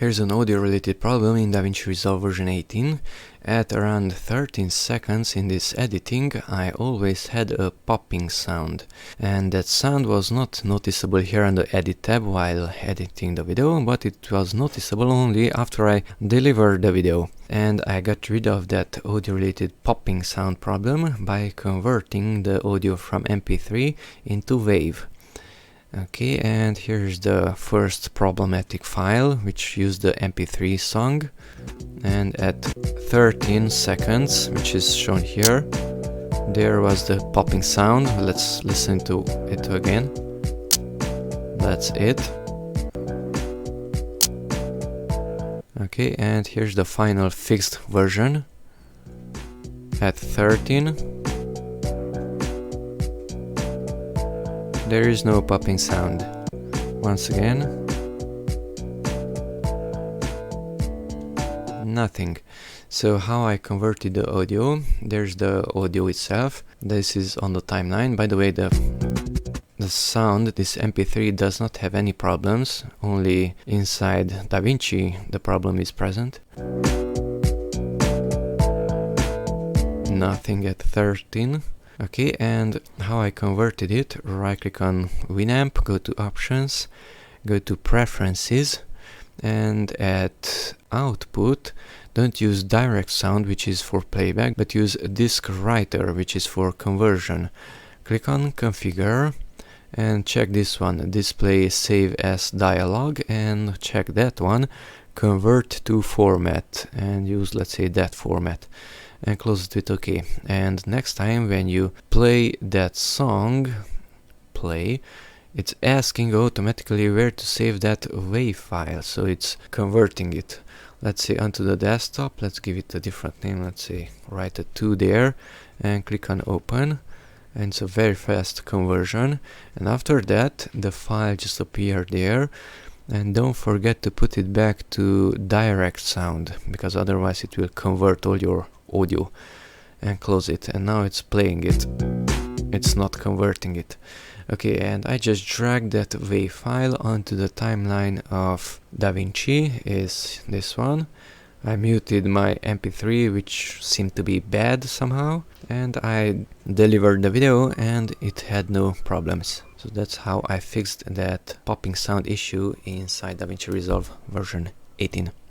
Here's an audio related problem in Davinci Resolve version 18. At around 13 seconds in this editing, I always had a popping sound. And that sound was not noticeable here on the edit tab while editing the video, but it was noticeable only after I delivered the video. And I got rid of that audio related popping sound problem by converting the audio from MP3 into WAV. Okay, and here's the first problematic file, which used the MP3 song, and at 13 seconds, which is shown here, there was the popping sound. Let's listen to it again. That's it. Okay, and here's the final fixed version at 13. There is no popping sound. Once again, nothing. So how I converted the audio, there's the audio itself. This is on the timeline. By the way, the sound, this MP3 does not have any problems, only inside Davinci the problem is present. Nothing at 13. Okay, and how I converted it, right click on Winamp, go to Options, go to Preferences, and at Output, don't use Direct Sound, which is for playback, but use Disk Writer, which is for conversion. Click on Configure, and check this one, Display Save as Dialog, and check that one, Convert to Format, and use, let's say, that format. And close it with OK. And next time when you play that song, it's asking automatically where to save that WAV file, so it's converting it. Let's say onto the desktop, let's give it a different name, let's say write a 2 there, and click on Open, and it's a very fast conversion. And after that, the file just appeared there. And don't forget to put it back to direct sound, because otherwise it will convert all your audio. And close it, and now it's playing it. It's not converting it. Okay, and I just dragged that WAV file onto the timeline of Davinci, is this one. I muted my MP3, which seemed to be bad somehow, and I delivered the video and it had no problems. So that's how I fixed that popping sound issue inside Davinci Resolve version 18.